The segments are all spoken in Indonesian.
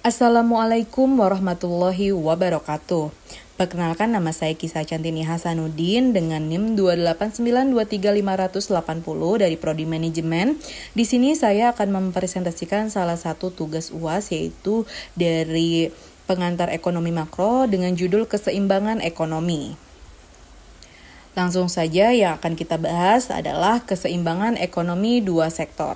Assalamualaikum warahmatullahi wabarakatuh. Perkenalkan, nama saya Kisah Cantini Hasanuddin dengan NIM 289235880 dari Prodi Manajemen. Di sini saya akan mempresentasikan salah satu tugas UAS, yaitu dari pengantar ekonomi makro dengan judul keseimbangan ekonomi. Langsung saja, yang akan kita bahas adalah keseimbangan ekonomi dua sektor.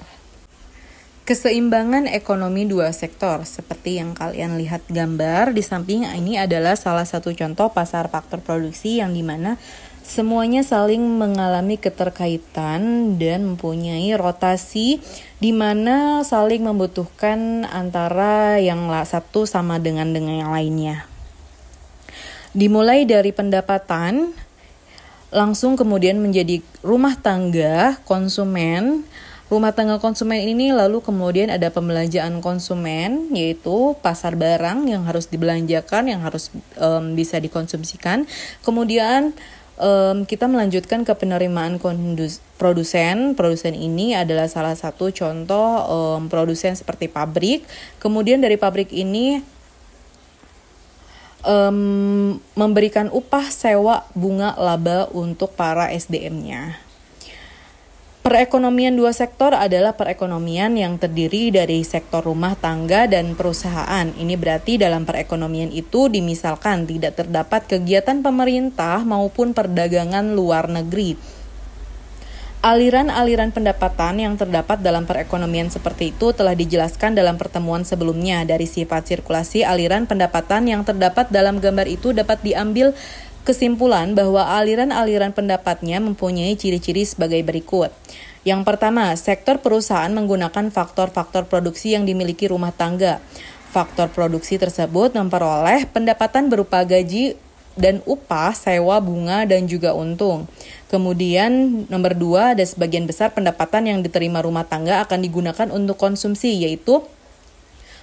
Keseimbangan ekonomi dua sektor, seperti yang kalian lihat gambar di samping ini adalah salah satu contoh pasar faktor produksi yang dimana semuanya saling mengalami keterkaitan dan mempunyai rotasi di mana saling membutuhkan antara yang satu sama dengan yang lainnya. Dimulai dari pendapatan, langsung kemudian menjadi rumah tangga konsumen. Rumah tangga konsumen ini lalu kemudian ada pembelanjaan konsumen, yaitu pasar barang yang harus dibelanjakan, yang harus bisa dikonsumsikan. Kemudian kita melanjutkan ke penerimaan produsen. Produsen ini adalah salah satu contoh produsen seperti pabrik. Kemudian dari pabrik ini memberikan upah, sewa, bunga, laba untuk para SDM-nya. Perekonomian dua sektor adalah perekonomian yang terdiri dari sektor rumah tangga dan perusahaan. Ini berarti dalam perekonomian itu dimisalkan tidak terdapat kegiatan pemerintah maupun perdagangan luar negeri. Aliran-aliran pendapatan yang terdapat dalam perekonomian seperti itu telah dijelaskan dalam pertemuan sebelumnya. Dari sifat sirkulasi aliran pendapatan yang terdapat dalam gambar itu dapat diambil kesimpulan bahwa aliran-aliran pendapatnya mempunyai ciri-ciri sebagai berikut. Yang pertama, sektor perusahaan menggunakan faktor-faktor produksi yang dimiliki rumah tangga. Faktor produksi tersebut memperoleh pendapatan berupa gaji dan upah, sewa, bunga, dan juga untung. Kemudian nomor 2, ada sebagian besar pendapatan yang diterima rumah tangga akan digunakan untuk konsumsi, yaitu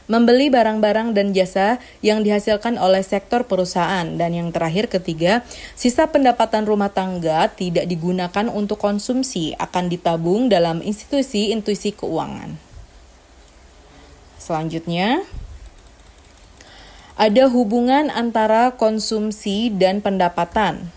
membeli barang-barang dan jasa yang dihasilkan oleh sektor perusahaan. Dan yang terakhir, ketiga, sisa pendapatan rumah tangga tidak digunakan untuk konsumsi, akan ditabung dalam institusi keuangan. Selanjutnya, ada hubungan antara konsumsi dan pendapatan.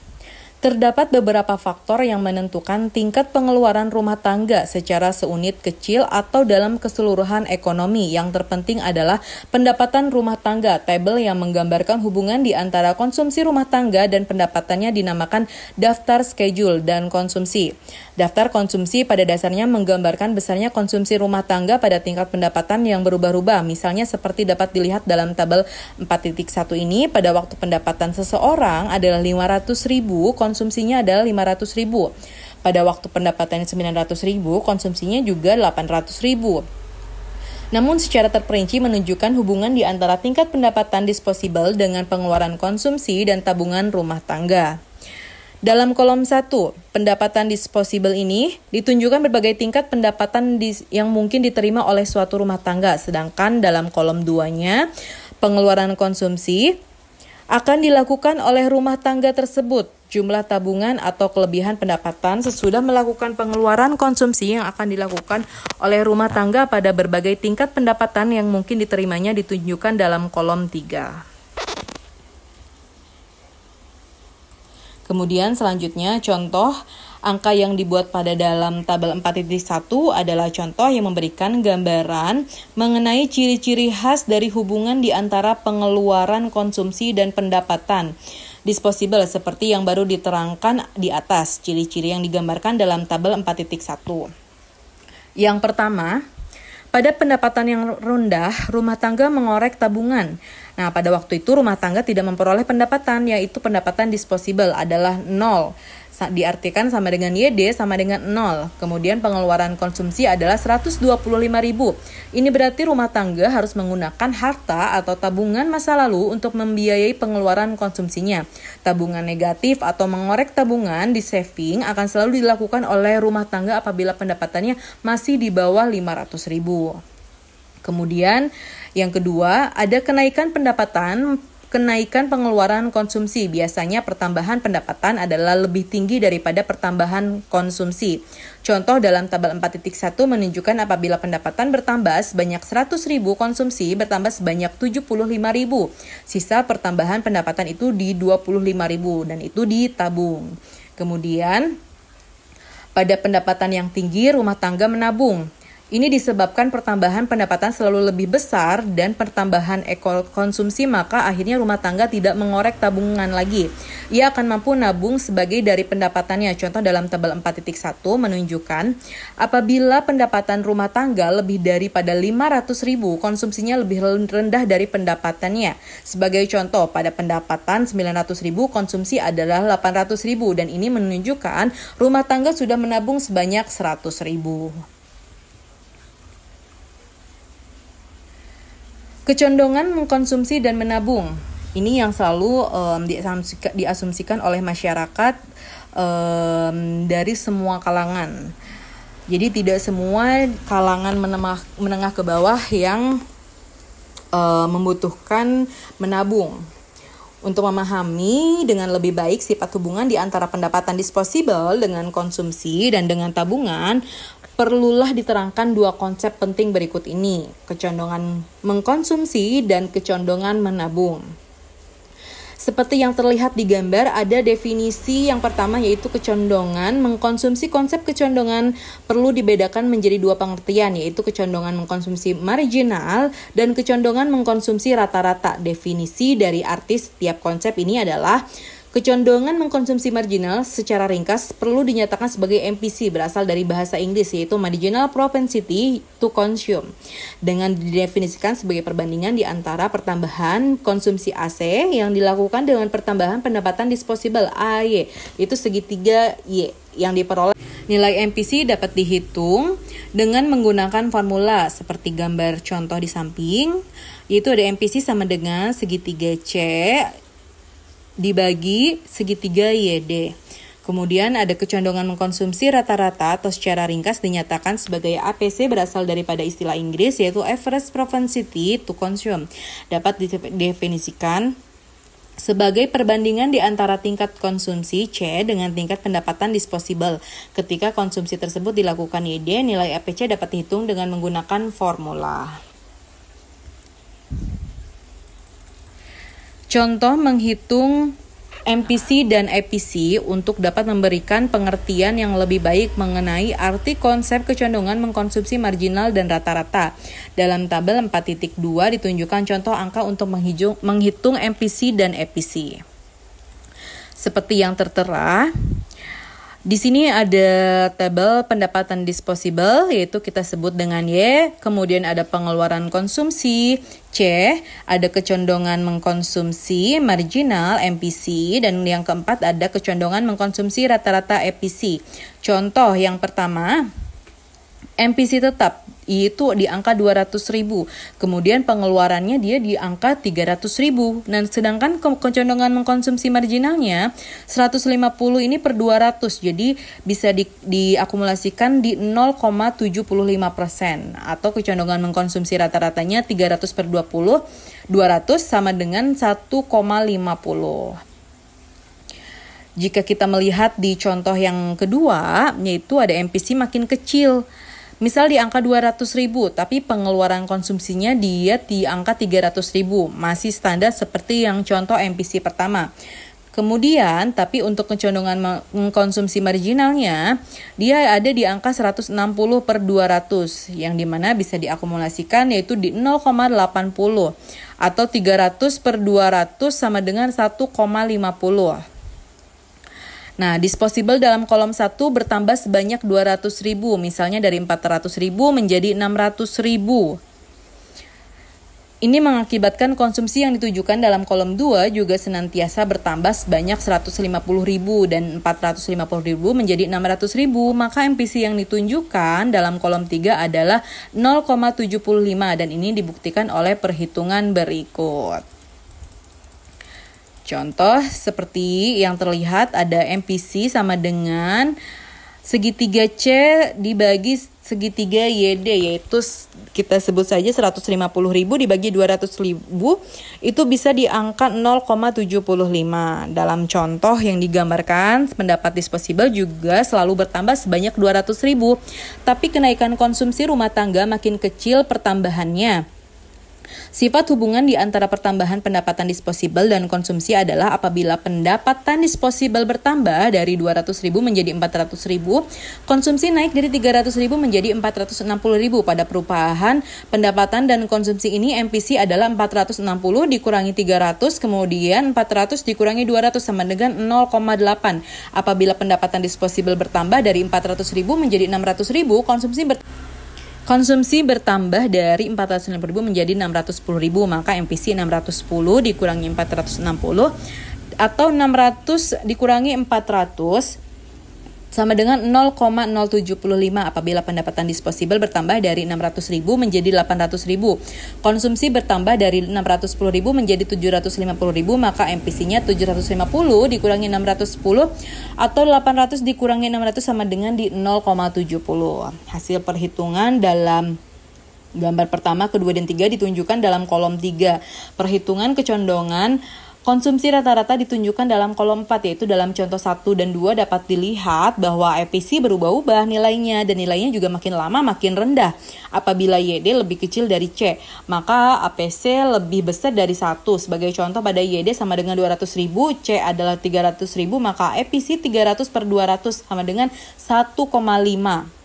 Terdapat beberapa faktor yang menentukan tingkat pengeluaran rumah tangga secara seunit kecil atau dalam keseluruhan ekonomi. Yang terpenting adalah pendapatan rumah tangga. Tabel yang menggambarkan hubungan di antara konsumsi rumah tangga dan pendapatannya dinamakan daftar schedule dan konsumsi. Daftar konsumsi pada dasarnya menggambarkan besarnya konsumsi rumah tangga pada tingkat pendapatan yang berubah-ubah. Misalnya seperti dapat dilihat dalam tabel 4.1 ini, pada waktu pendapatan seseorang adalah 500.000, konsumsinya adalah 500.000. Pada waktu pendapatan 900.000, konsumsinya juga 800.000. Namun secara terperinci menunjukkan hubungan di antara tingkat pendapatan disposable dengan pengeluaran konsumsi dan tabungan rumah tangga. Dalam kolom 1, pendapatan disposable ini ditunjukkan berbagai tingkat pendapatan yang mungkin diterima oleh suatu rumah tangga. Sedangkan dalam kolom 2-nya, pengeluaran konsumsi akan dilakukan oleh rumah tangga tersebut. Jumlah tabungan atau kelebihan pendapatan sesudah melakukan pengeluaran konsumsi yang akan dilakukan oleh rumah tangga pada berbagai tingkat pendapatan yang mungkin diterimanya ditunjukkan dalam kolom 3. Kemudian selanjutnya contoh angka yang dibuat pada dalam tabel 4.1 adalah contoh yang memberikan gambaran mengenai ciri-ciri khas dari hubungan di antara pengeluaran konsumsi dan pendapatan disposable seperti yang baru diterangkan di atas. Ciri-ciri yang digambarkan dalam tabel 4.1. Yang pertama, pada pendapatan yang rendah, rumah tangga mengorek tabungan. Nah, pada waktu itu rumah tangga tidak memperoleh pendapatan, yaitu pendapatan disposable adalah 0. Diartikan sama dengan YD sama dengan 0. Kemudian pengeluaran konsumsi adalah 125.000. Ini berarti rumah tangga harus menggunakan harta atau tabungan masa lalu untuk membiayai pengeluaran konsumsinya. Tabungan negatif atau mengorek tabungan di saving akan selalu dilakukan oleh rumah tangga apabila pendapatannya masih di bawah 500.000. Kemudian yang kedua, ada kenaikan pendapatan kenaikan pengeluaran konsumsi. Biasanya pertambahan pendapatan adalah lebih tinggi daripada pertambahan konsumsi. Contoh dalam tabel 4.1 menunjukkan apabila pendapatan bertambah sebanyak 100.000, konsumsi bertambah sebanyak 75.000. Sisa pertambahan pendapatan itu di 25.000 dan itu ditabung. Kemudian pada pendapatan yang tinggi, rumah tangga menabung. Ini disebabkan pertambahan pendapatan selalu lebih besar dan pertambahan konsumsi, maka akhirnya rumah tangga tidak mengorek tabungan lagi. Ia akan mampu nabung sebagai dari pendapatannya. Contoh dalam tabel 4.1 menunjukkan apabila pendapatan rumah tangga lebih daripada 500.000, konsumsinya lebih rendah dari pendapatannya. Sebagai contoh, pada pendapatan 900.000, konsumsi adalah 800.000 dan ini menunjukkan rumah tangga sudah menabung sebanyak 100.000. Kecondongan mengkonsumsi dan menabung. Ini yang selalu diasumsikan oleh masyarakat dari semua kalangan. Jadi tidak semua kalangan menengah ke bawah yang membutuhkan menabung. Untuk memahami dengan lebih baik sifat hubungan di antara pendapatan disposable dengan konsumsi dan dengan tabungan, perlulah diterangkan dua konsep penting berikut ini, kecondongan mengkonsumsi dan kecondongan menabung. Seperti yang terlihat di gambar, ada definisi yang pertama yaitu kecondongan mengkonsumsi. Konsep kecondongan perlu dibedakan menjadi dua pengertian, yaitu kecondongan mengkonsumsi marginal dan kecondongan mengkonsumsi rata-rata. Definisi dari arti setiap konsep ini adalah kecondongan mengkonsumsi marginal secara ringkas perlu dinyatakan sebagai MPC, berasal dari bahasa Inggris yaitu Marginal Propensity to Consume, dengan didefinisikan sebagai perbandingan di antara pertambahan konsumsi AC yang dilakukan dengan pertambahan pendapatan disposable AY, itu segitiga Y yang diperoleh. Nilai MPC dapat dihitung dengan menggunakan formula seperti gambar contoh di samping, yaitu ada MPC sama dengan segitiga C dibagi segitiga YD. Kemudian ada kecondongan mengkonsumsi rata-rata atau secara ringkas dinyatakan sebagai APC, berasal daripada istilah Inggris yaitu Average Propensity to Consume. Dapat didefinisikan sebagai perbandingan di antara tingkat konsumsi C dengan tingkat pendapatan disposable. Ketika konsumsi tersebut dilakukan YD, nilai APC dapat dihitung dengan menggunakan formula. Contoh menghitung MPC dan APC untuk dapat memberikan pengertian yang lebih baik mengenai arti konsep kecondongan mengkonsumsi marginal dan rata-rata. Dalam tabel 4.2 ditunjukkan contoh angka untuk menghitung MPC dan APC. Seperti yang tertera, di sini ada tabel pendapatan disposable, yaitu kita sebut dengan Y, kemudian ada pengeluaran konsumsi, C, ada kecondongan mengkonsumsi marginal, MPC, dan yang keempat ada kecondongan mengkonsumsi rata-rata APC. Contoh yang pertama, MPC tetap itu di angka 200.000, kemudian pengeluarannya dia di angka 300.000, dan sedangkan kecondongan mengkonsumsi marginalnya 150 ini per 200, jadi bisa diakumulasikan di 0,75%, atau kecondongan mengkonsumsi rata-ratanya 300 per 20, 200 sama dengan 1,50. Jika kita melihat di contoh yang kedua, yaitu ada MPC makin kecil. Misal di angka 200.000, tapi pengeluaran konsumsinya dia di angka 300.000, masih standar seperti yang contoh MPC pertama. Kemudian, tapi untuk kecondongan mengkonsumsi marginalnya, dia ada di angka 160 per 200, yang dimana bisa diakumulasikan yaitu di 0,80, atau 300 per 200 sama dengan 1,50. Nah, disposable dalam kolom 1 bertambah sebanyak 200.000, misalnya dari 400.000 menjadi 600.000. Ini mengakibatkan konsumsi yang ditujukan dalam kolom 2 juga senantiasa bertambah sebanyak 150.000 dan 450.000 menjadi 600.000, maka MPC yang ditunjukkan dalam kolom 3 adalah 0,75 dan ini dibuktikan oleh perhitungan berikut. Contoh seperti yang terlihat ada MPC sama dengan segitiga C dibagi segitiga YD, yaitu kita sebut saja 150.000 dibagi 200.000 itu bisa di angka 0,75. Dalam contoh yang digambarkan, pendapat disposable juga selalu bertambah sebanyak 200.000, tapi kenaikan konsumsi rumah tangga makin kecil pertambahannya. Sifat hubungan di antara pertambahan pendapatan disposable dan konsumsi adalah apabila pendapatan disposable bertambah dari 200.000 menjadi 400.000, konsumsi naik dari 300.000 menjadi 460.000. Pada perubahan pendapatan dan konsumsi ini MPC adalah 460 dikurangi 300, kemudian 400 dikurangi 200 sama dengan 0,8. Apabila pendapatan disposable bertambah dari 400.000 menjadi 600.000, konsumsi bertambah dari 450.000 menjadi 610.000, maka MPC 610 dikurangi 460 atau 600 dikurangi 400 sama dengan 0,075 apabila pendapatan disposable bertambah dari 600.000 menjadi 800.000. Konsumsi bertambah dari 610.000 menjadi 750.000, maka MPC-nya 750 dikurangi 610 atau 800 dikurangi 600 sama dengan di 0,70. Hasil perhitungan dalam gambar pertama, kedua, dan tiga ditunjukkan dalam kolom 3. Perhitungan kecondongan konsumsi rata-rata ditunjukkan dalam kolom 4, yaitu dalam contoh 1 dan 2 dapat dilihat bahwa EPC berubah-ubah nilainya dan nilainya juga makin lama makin rendah. Apabila YD lebih kecil dari C, maka APC lebih besar dari 1. Sebagai contoh, pada YD sama dengan 200.000, C adalah 300.000, maka EPC 300 per 200 sama dengan 1,5.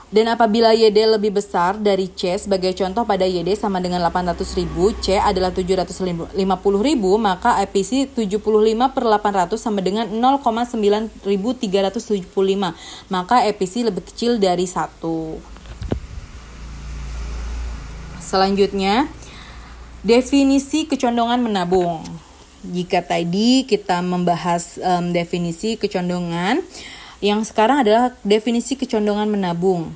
Dan apabila YD lebih besar dari C, sebagai contoh pada YD sama dengan 800.000, C adalah 750.000, maka EPC 75 per 800 sama dengan 0,9375, maka EPC lebih kecil dari 1. Selanjutnya, definisi kecondongan menabung. Jika tadi kita membahas definisi kecondongan, yang sekarang adalah definisi kecondongan menabung.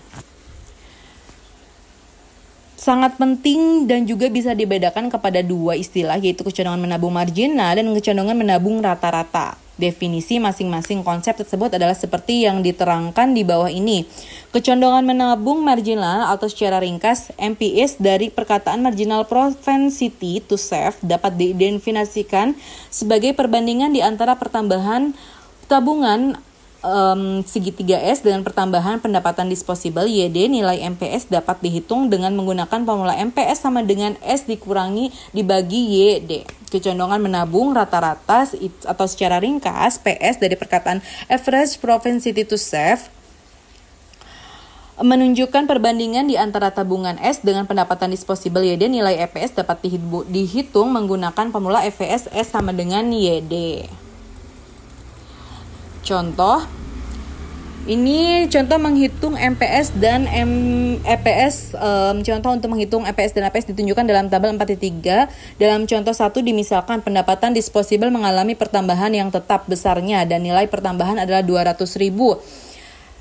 Sangat penting dan juga bisa dibedakan kepada dua istilah, yaitu kecondongan menabung marginal dan kecondongan menabung rata-rata. Definisi masing-masing konsep tersebut adalah seperti yang diterangkan di bawah ini. Kecondongan menabung marginal atau secara ringkas MPS dari perkataan marginal propensity to save dapat didefinisikan sebagai perbandingan di antara pertambahan tabungan segitiga S dengan pertambahan pendapatan disposable YD. Nilai MPS dapat dihitung dengan menggunakan formula MPS sama dengan S dikurangi dibagi YD. Kecondongan menabung rata-rata atau secara ringkas PS dari perkataan average propensity to save menunjukkan perbandingan di antara tabungan S dengan pendapatan disposable YD. Nilai EPS dapat dihitung menggunakan formula EPS S sama dengan YD. Contoh, ini contoh menghitung MPS dan EPS. Contoh untuk menghitung EPS dan EPS ditunjukkan dalam tabel 4.3. Dalam contoh 1 dimisalkan pendapatan disposable mengalami pertambahan yang tetap besarnya dan nilai pertambahan adalah 200.000.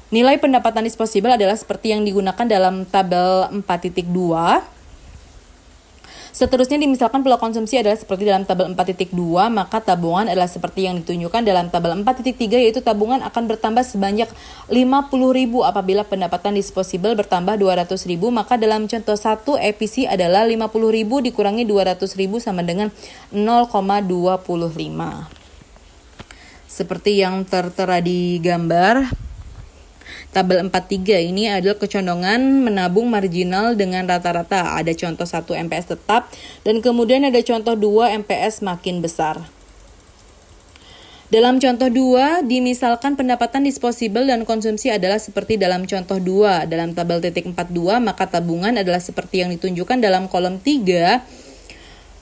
Nilai pendapatan disposable adalah seperti yang digunakan dalam tabel 4.2. Seterusnya dimisalkan pola konsumsi adalah seperti dalam tabel 4.2, maka tabungan adalah seperti yang ditunjukkan dalam tabel 4.3, yaitu tabungan akan bertambah sebanyak 50.000 apabila pendapatan disposable bertambah 200.000, maka dalam contoh 1 EPC adalah 50.000 dikurangi 200.000 sama dengan 0,25. Seperti yang tertera di gambar tabel 4.3 ini adalah kecondongan menabung marginal dengan rata-rata. Ada contoh 1 MPS tetap dan kemudian ada contoh 2 MPS makin besar. Dalam contoh 2, dimisalkan pendapatan disposable dan konsumsi adalah seperti dalam contoh 2. Dalam tabel titik 42, maka tabungan adalah seperti yang ditunjukkan dalam kolom 3.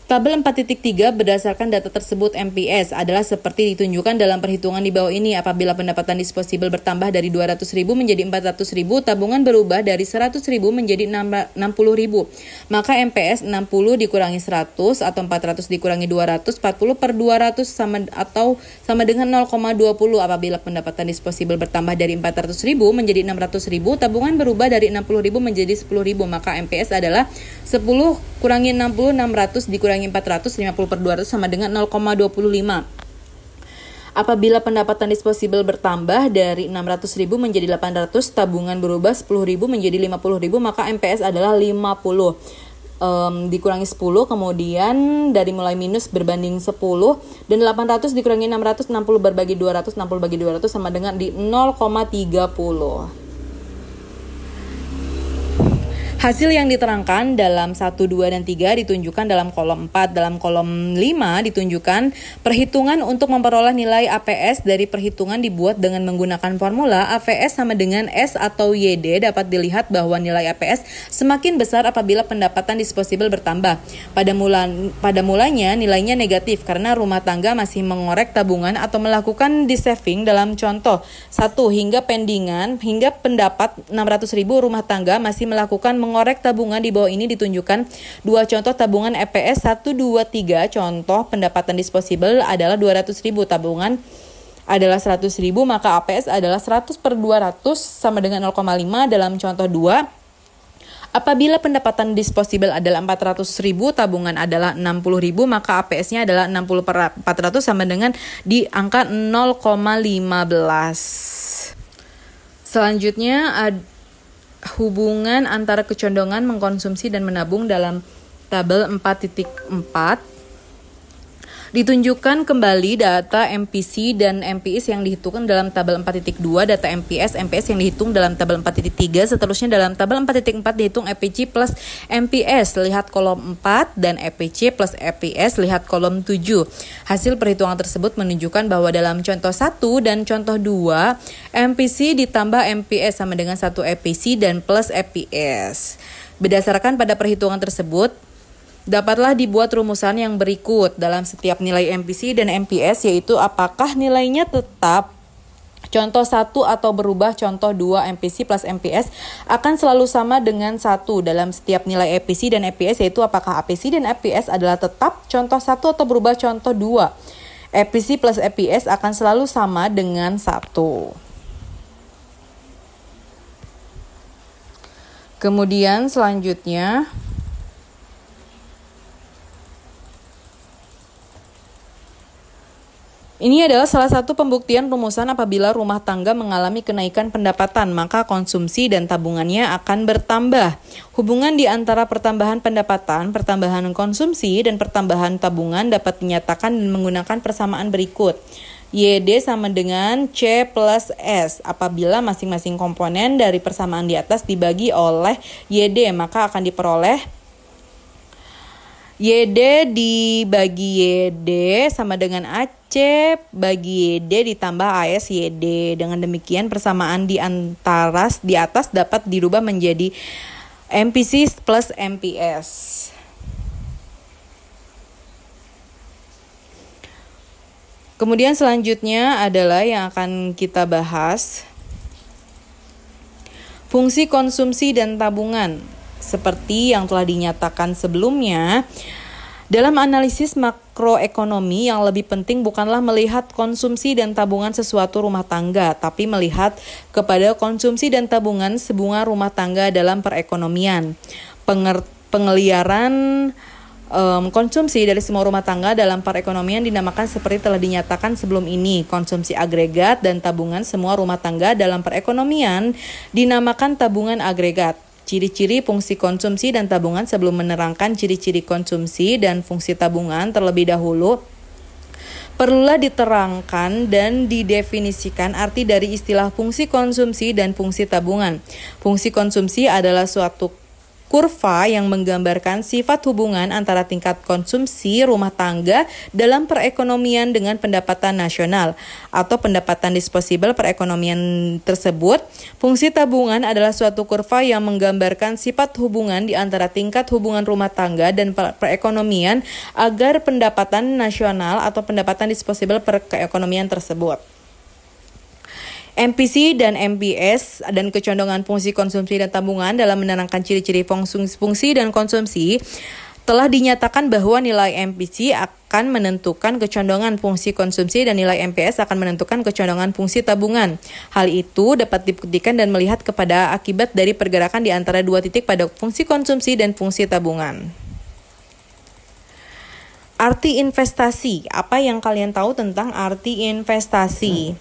Tabel 4.3 berdasarkan data tersebut MPS adalah seperti ditunjukkan dalam perhitungan di bawah ini. Apabila pendapatan disposable bertambah dari 200.000 menjadi 400.000, tabungan berubah dari 100.000 menjadi 60.000. Maka MPS 60 dikurangi 100 atau 400 dikurangi 200, 40 per 200 sama dengan 0,20. Apabila pendapatan disposable bertambah dari 400.000 menjadi 600.000, tabungan berubah dari 60.000 menjadi 10.000. Maka MPS adalah 10 kurangi 60, 600 dikurangi 400, 50 per 200 sama dengan 0,25. Apabila pendapatan disposibel bertambah dari 600.000 menjadi 800, tabungan berubah 10.000 menjadi 50.000, maka MPS adalah 50. Dikurangi 10, kemudian dari mulai minus berbanding 10, dan 800 dikurangi 600, 60 berbagi 200, 60 bagi 200 sama dengan di 0,30. Hasil yang diterangkan dalam 1, 2, dan 3 ditunjukkan dalam kolom 4. Dalam kolom 5 ditunjukkan perhitungan untuk memperoleh nilai APS dari perhitungan dibuat dengan menggunakan formula APS sama dengan S atau YD. Dapat dilihat bahwa nilai APS semakin besar apabila pendapatan disposibel bertambah. Pada mulanya nilainya negatif karena rumah tangga masih mengorek tabungan atau melakukan de-saving dalam contoh 1 hingga pendapat 600.000 rumah tangga masih melakukan mengorek tabungan. Di bawah ini ditunjukkan 2 contoh tabungan EPS 1, 2, 3. Contoh pendapatan disposibel adalah 200.000, tabungan adalah 100.000, maka APS adalah 100 per 200 sama dengan 0,5. Dalam contoh 2, apabila pendapatan disposibel adalah 400.000, tabungan adalah 60.000, maka APS-nya adalah 60 per 400 sama dengan di angka 0,15. Selanjutnya hubungan antara kecondongan mengkonsumsi dan menabung dalam tabel 4.4. Ditunjukkan kembali data MPC dan MPIS yang dihitung dalam tabel 4.2, data MPS yang dihitung dalam tabel 4.3, seterusnya dalam tabel 4.4 dihitung EPC plus MPS, lihat kolom 4, dan EPC plus EPS, lihat kolom 7. Hasil perhitungan tersebut menunjukkan bahwa dalam contoh 1 dan contoh 2, MPC ditambah MPS sama dengan 1 EPC dan plus EPS. Berdasarkan pada perhitungan tersebut, dapatlah dibuat rumusan yang berikut dalam setiap nilai MPC dan MPS, yaitu apakah nilainya tetap contoh 1 atau berubah contoh 2. MPC plus MPS akan selalu sama dengan 1 dalam setiap nilai EPC dan EPS, yaitu apakah APC dan EPS adalah tetap contoh 1 atau berubah contoh 2. EPC plus EPS akan selalu sama dengan 1. Kemudian selanjutnya ini adalah salah satu pembuktian rumusan apabila rumah tangga mengalami kenaikan pendapatan, maka konsumsi dan tabungannya akan bertambah. Hubungan di antara pertambahan pendapatan, pertambahan konsumsi, dan pertambahan tabungan dapat dinyatakan dengan menggunakan persamaan berikut. YD sama dengan C plus S. Apabila masing-masing komponen dari persamaan di atas dibagi oleh YD, maka akan diperoleh YD dibagi YD sama dengan AC bagi YD ditambah AS YD. Dengan demikian persamaan di atas dapat dirubah menjadi MPC plus MPS. Kemudian selanjutnya adalah yang akan kita bahas fungsi konsumsi dan tabungan. Seperti yang telah dinyatakan sebelumnya, dalam analisis makroekonomi yang lebih penting bukanlah melihat konsumsi dan tabungan sesuatu rumah tangga, tapi melihat kepada konsumsi dan tabungan sebuah rumah tangga dalam perekonomian. Pengeliaran konsumsi dari semua rumah tangga dalam perekonomian dinamakan seperti telah dinyatakan sebelum ini. Konsumsi agregat dan tabungan semua rumah tangga dalam perekonomian dinamakan tabungan agregat. Ciri-ciri fungsi konsumsi dan tabungan. Sebelum menerangkan ciri-ciri konsumsi dan fungsi tabungan terlebih dahulu, perlulah diterangkan dan didefinisikan arti dari istilah fungsi konsumsi dan fungsi tabungan. Fungsi konsumsi adalah suatu kurva yang menggambarkan sifat hubungan antara tingkat konsumsi rumah tangga dalam perekonomian dengan pendapatan nasional atau pendapatan disposibel perekonomian tersebut. Fungsi tabungan adalah suatu kurva yang menggambarkan sifat hubungan di antara tingkat hubungan rumah tangga dan perekonomian agar pendapatan nasional atau pendapatan disposibel perekonomian tersebut. MPC dan MPS dan kecondongan fungsi konsumsi dan tabungan dalam menerangkan ciri-ciri fungsi dan konsumsi telah dinyatakan bahwa nilai MPC akan menentukan kecondongan fungsi konsumsi dan nilai MPS akan menentukan kecondongan fungsi tabungan. Hal itu dapat dibuktikan dan melihat kepada akibat dari pergerakan di antara dua titik pada fungsi konsumsi dan fungsi tabungan. Arti investasi, apa yang kalian tahu tentang arti investasi?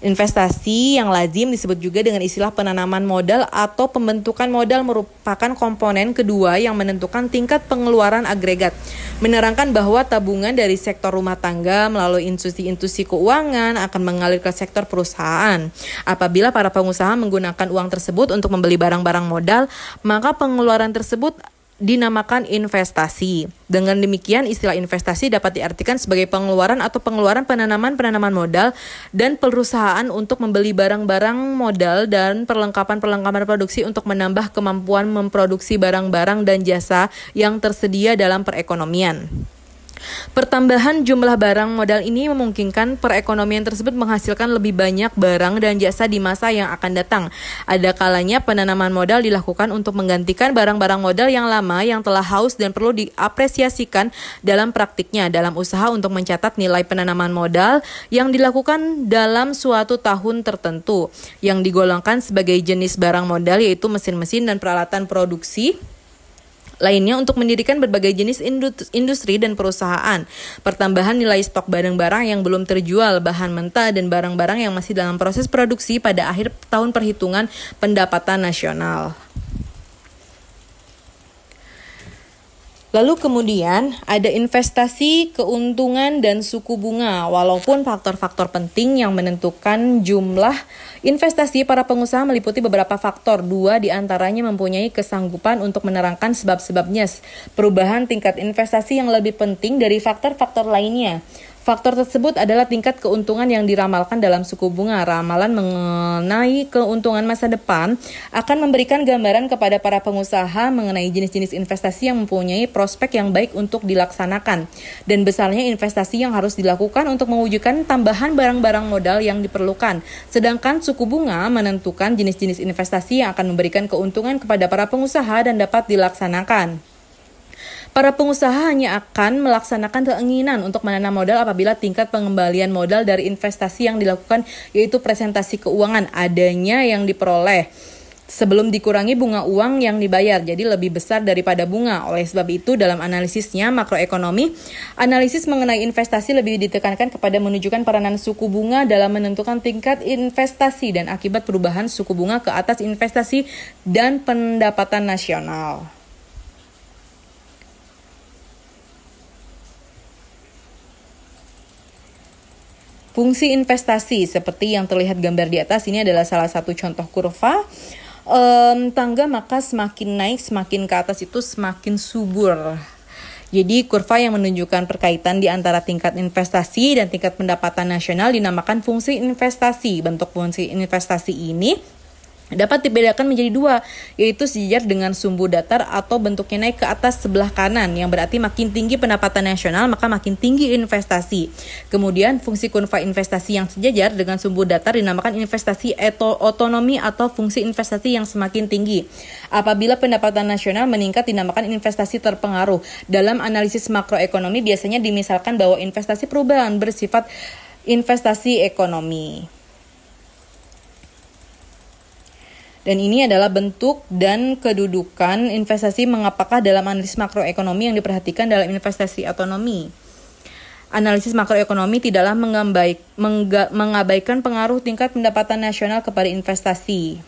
Investasi yang lazim disebut juga dengan istilah penanaman modal atau pembentukan modal merupakan komponen kedua yang menentukan tingkat pengeluaran agregat. Menerangkan bahwa tabungan dari sektor rumah tangga melalui institusi keuangan akan mengalir ke sektor perusahaan. Apabila para pengusaha menggunakan uang tersebut untuk membeli barang-barang modal, maka pengeluaran tersebut dinamakan investasi. Dengan demikian, istilah investasi dapat diartikan sebagai pengeluaran atau pengeluaran penanaman modal dan perusahaan untuk membeli barang-barang modal dan perlengkapan produksi untuk menambah kemampuan memproduksi barang-barang dan jasa yang tersedia dalam perekonomian. Pertambahan jumlah barang modal ini memungkinkan perekonomian tersebut menghasilkan lebih banyak barang dan jasa di masa yang akan datang. Ada kalanya penanaman modal dilakukan untuk menggantikan barang-barang modal yang lama yang telah haus dan perlu diapresiasikan dalam praktiknya dalam usaha untuk mencatat nilai penanaman modal yang dilakukan dalam suatu tahun tertentu, yang digolongkan sebagai jenis barang modal yaitu mesin-mesin dan peralatan produksi lainnya untuk mendirikan berbagai jenis industri dan perusahaan. Pertambahan nilai stok barang-barang yang belum terjual, bahan mentah, dan barang-barang yang masih dalam proses produksi pada akhir tahun perhitungan pendapatan nasional. Lalu kemudian ada investasi, keuntungan, dan suku bunga. Walaupun faktor-faktor penting yang menentukan jumlah investasi para pengusaha meliputi beberapa faktor, 2 diantaranya mempunyai kesanggupan untuk menerangkan sebab-sebabnya. Perubahan tingkat investasi yang lebih penting dari faktor-faktor lainnya. Faktor tersebut adalah tingkat keuntungan yang diramalkan dalam suku bunga. Ramalan mengenai keuntungan masa depan akan memberikan gambaran kepada para pengusaha mengenai jenis-jenis investasi yang mempunyai prospek yang baik untuk dilaksanakan dan besarnya investasi yang harus dilakukan untuk mewujudkan tambahan barang-barang modal yang diperlukan. Sedangkan suku bunga menentukan jenis-jenis investasi yang akan memberikan keuntungan kepada para pengusaha dan dapat dilaksanakan. Para pengusaha hanya akan melaksanakan keinginan untuk menanam modal apabila tingkat pengembalian modal dari investasi yang dilakukan, yaitu presentasi keuangan, adanya yang diperoleh sebelum dikurangi bunga uang yang dibayar, jadi lebih besar daripada bunga. Oleh sebab itu, dalam analisisnya makroekonomi, analisis mengenai investasi lebih ditekankan kepada menunjukkan peranan suku bunga dalam menentukan tingkat investasi dan akibat perubahan suku bunga ke atas investasi dan pendapatan nasional. Fungsi investasi seperti yang terlihat gambar di atas ini adalah salah satu contoh kurva tangga, maka semakin naik semakin ke atas itu semakin subur. Jadi kurva yang menunjukkan perkaitan di antara tingkat investasi dan tingkat pendapatan nasional dinamakan fungsi investasi. Bentuk fungsi investasi ini dapat dibedakan menjadi 2, yaitu sejajar dengan sumbu datar atau bentuknya naik ke atas sebelah kanan, yang berarti makin tinggi pendapatan nasional maka makin tinggi investasi. Kemudian fungsi kurva investasi yang sejajar dengan sumbu datar dinamakan investasi otonomi atau fungsi investasi yang semakin tinggi. Apabila pendapatan nasional meningkat dinamakan investasi terpengaruh. Dalam analisis makroekonomi biasanya dimisalkan bahwa investasi perubahan bersifat investasi ekonomi. Dan ini adalah bentuk dan kedudukan investasi mengapakah dalam analisis makroekonomi yang diperhatikan dalam investasi otonomi. Analisis makroekonomi tidaklah mengabaikan pengaruh tingkat pendapatan nasional kepada investasi.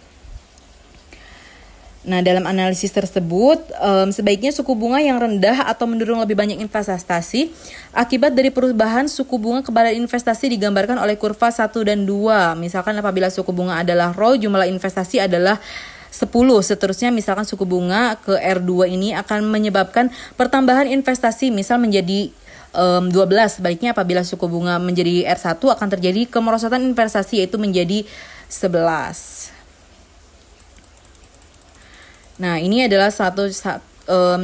Nah, dalam analisis tersebut, sebaiknya suku bunga yang rendah atau mendorong lebih banyak investasi akibat dari perubahan suku bunga kepada investasi digambarkan oleh kurva 1 dan 2. Misalkan apabila suku bunga adalah Rho, jumlah investasi adalah 10. Seterusnya misalkan suku bunga ke R2 ini akan menyebabkan pertambahan investasi misal menjadi 12. Sebaliknya apabila suku bunga menjadi R1 akan terjadi kemerosotan investasi yaitu menjadi 11. Nah, ini adalah satu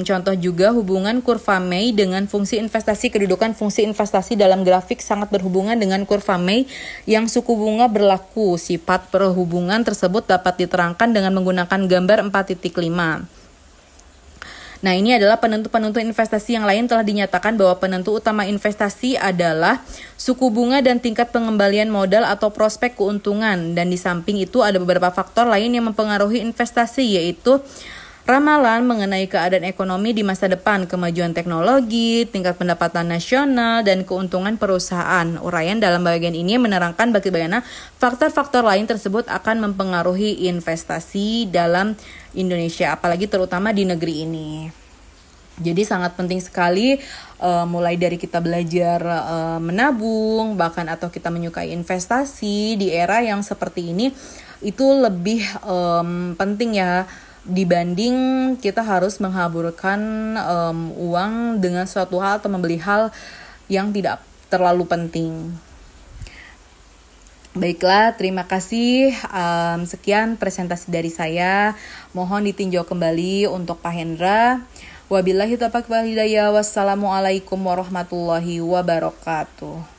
contoh juga hubungan kurva May dengan fungsi investasi. Kedudukan fungsi investasi dalam grafik sangat berhubungan dengan kurva May yang suku bunga berlaku. Sifat perhubungan tersebut dapat diterangkan dengan menggunakan gambar 4.5. Nah, ini adalah penentu-penentu investasi yang lain. Telah dinyatakan bahwa penentu utama investasi adalah suku bunga dan tingkat pengembalian modal atau prospek keuntungan. Dan di samping itu ada beberapa faktor lain yang mempengaruhi investasi, yaitu Ramalan mengenai keadaan ekonomi di masa depan, kemajuan teknologi, tingkat pendapatan nasional, dan keuntungan perusahaan. Uraian dalam bagian ini menerangkan bagaimana faktor-faktor lain tersebut akan mempengaruhi investasi dalam Indonesia, apalagi terutama di negeri ini. Jadi sangat penting sekali mulai dari kita belajar menabung, bahkan atau kita menyukai investasi di era yang seperti ini, itu lebih penting ya, dibanding kita harus menghaburkan uang dengan suatu hal atau membeli hal yang tidak terlalu penting. Baiklah, terima kasih. Sekian presentasi dari saya. Mohon ditinjau kembali untuk Pak Hendra. Wabillahi taufiq wal hidayah. Wassalamualaikum warahmatullahi wabarakatuh.